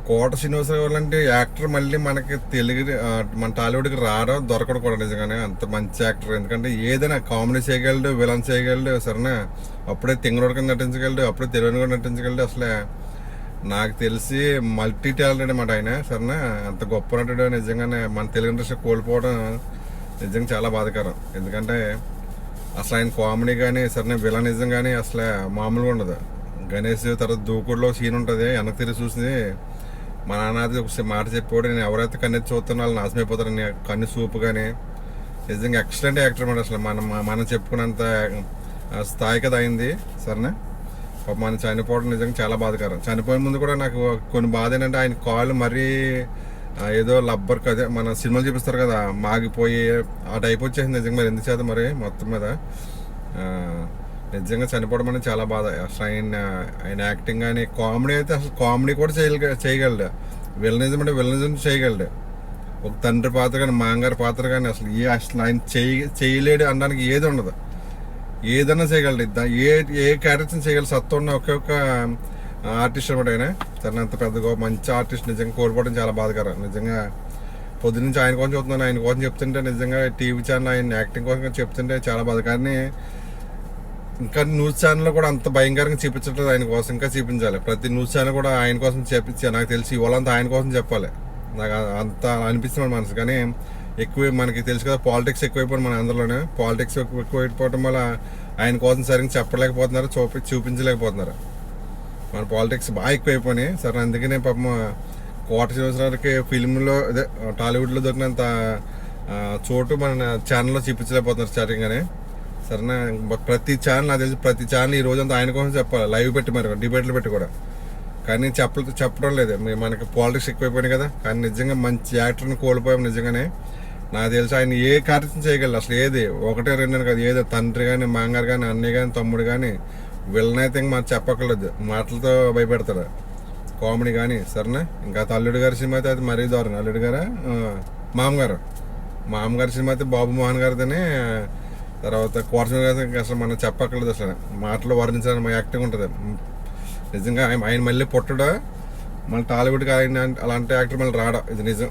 కోట శ్రీనివాసరావు లాంటి యాక్టర్ మళ్ళీ మనకి తెలుగు మన టాలీవుడ్కి రావడం దొరకడం కూడా నిజంగానే అంత మంచి యాక్టర్. ఎందుకంటే ఏదైనా కామెడీ చేయగలడు, విలన్ చేయగలడు, సరేనా, అప్పుడే తింగరోడు కింద నటించగలడు, అప్పుడే తెలియని కూడా నటించగలడు. అసలు నాకు తెలిసి మల్టీ టాలెంటెడ్ అన్నమాట ఆయన, సరేనా. అంత గొప్ప నటుడు నిజంగానే మన తెలుగు ఇండస్ట్రీ కోల్పోవడం నిజంగా చాలా బాధాకరం. ఎందుకంటే అసలు ఆయన కామెడీ కానీ, సరే, విలనిజం కానీ అసలు మామూలుగా ఉండదు. గణేష్ తర్వాత దూకుడులో సీన్ ఉంటుంది, వెనక్కి తిరిగి చూసి మా నాన్న అది ఒక మాట చెప్పాడు, నేను ఎవరైతే కన్నెత్తి చూస్తున్నా వాళ్ళు నాశమైపోతారని. కన్ను సూపు కానీ నిజంగా ఎక్సలెంట్ యాక్టర్ అనమాట. అసలు మనం చెప్పుకున్నంత స్థాయి కదా అయింది, సరేనా. మనం చనిపోవడం నిజంగా చాలా బాధాకరం. చనిపోయే ముందు కూడా నాకు కొన్ని బాధ ఏంటంటే ఆయన కాళ్ళు మరీ ఏదో లబ్బర్ అదే మన సినిమాలు చూపిస్తారు కదా, మాగిపోయి ఆ టైప్ వచ్చేసింది నిజంగా. మరి ఎందుకు చేత మరి మొత్తం మీద నిజంగా చనిపోవడం అనేది చాలా బాధ. అసలు ఆయన యాక్టింగ్ కానీ కామెడీ అయితే అసలు కామెడీ కూడా చేయగలడు, విలనిజం అంటే విలనిజం చేయగలడు. ఒక తండ్రి పాత్ర కానీ, మాంగారి పాత్ర కానీ అసలు ఆయన చేయలేడు అనడానికి ఏది ఉండదు, ఏదన్నా చేయగలడు. ఏ క్యారెక్టర్ చేయగలరు సత్తా ఉన్న ఒకే ఒక్క ఆర్టిస్ట్ అనమాట ఆయన. తన అంత పెద్ద మంచి ఆర్టిస్ట్ నిజంగా కోల్పోవడం చాలా బాధాకరం. నిజంగా పొద్దు నుంచి ఆయన కోసం చూస్తున్నాను, ఆయన కోసం చెప్తుంటే నిజంగా టీవీ ఛానల్ ఆయన యాక్టింగ్ కోసం చెప్తుంటే చాలా బాధ. కానీ ఇంకా న్యూస్ ఛానల్లో కూడా అంత భయంకరంగా చూపించట్లేదు ఆయన కోసం, ఇంకా చూపించాలి. ప్రతి న్యూస్ ఛానల్ కూడా ఆయన కోసం చూపించాలి. నాకు తెలిసి ఇవాళంతా ఆయన కోసం చెప్పాలి, నాకు అంత అనిపిస్తుంది మనసు. కానీ ఎక్కువ మనకి తెలుసు కదా, పాలిటిక్స్ ఎక్కువైపోయింది మన అందరిలోనే. పాలిటిక్స్ ఎక్కువైపోవడం వల్ల ఆయన కోసం సరిగ్గా చెప్పలేకపోతున్నారు, చూపించలేకపోతున్నారు. మన పాలిటిక్స్ బాగా ఎక్కువైపోయినాయి, సరే. అందుకనే పాపం కోట శ్రీనివాసరావుకి ఫిల్మ్లో అదే టాలీవుడ్లో దొరికినంత చోటు మన ఛానల్లో చూపించలేకపోతున్నారు స్టార్టింగ్గానే, సరేనా. ప్రతి ఛానల్ నాకు తెలిసి ప్రతి ఛానల్ ఈ రోజంతా ఆయన కోసం చెప్పాలి, లైవ్ పెట్టి మరి డిబేట్లు పెట్టి కూడా. కానీ చెప్పడం లేదు, మనకి పాలిటిక్స్ ఎక్కువైపోయినాయి కదా. కానీ నిజంగా మంచి యాక్టర్ని కోల్పోయాం నిజంగానే. నాకు తెలిసి ఆయన ఏ కార్యక్రమం చేయగలరు అసలు, ఏది ఒకటే రెండని కాదు, ఏదో తండ్రి కానీ, మాంగారు కానీ, అన్నయ్య కానీ, తమ్ముడు కానీ, వీళ్ళనైతే మనం చెప్పక్కర్లేదు, మాటలతో భయపెడతాడు. కామెడీ కానీ, సరేనా. ఇంకా అల్లుడు గారి సినిమా అయితే అది మరీ దారుణం. అల్లుడు గారా మామగారి సినిమా అయితే బాబు మోహన్ గారితోనే. తర్వాత కోర్సం గారి అసలు మనం చెప్పక్కర్లేదు, అసలు మాటలు వర్ణించాలని యాక్టింగ్ ఉంటుంది నిజంగా. ఆయన మళ్ళీ పుట్టడా మళ్ళీ టాలీవుడ్కి ఆయన అలాంటి యాక్టర్ మళ్ళీ రాడా, ఇది నిజం.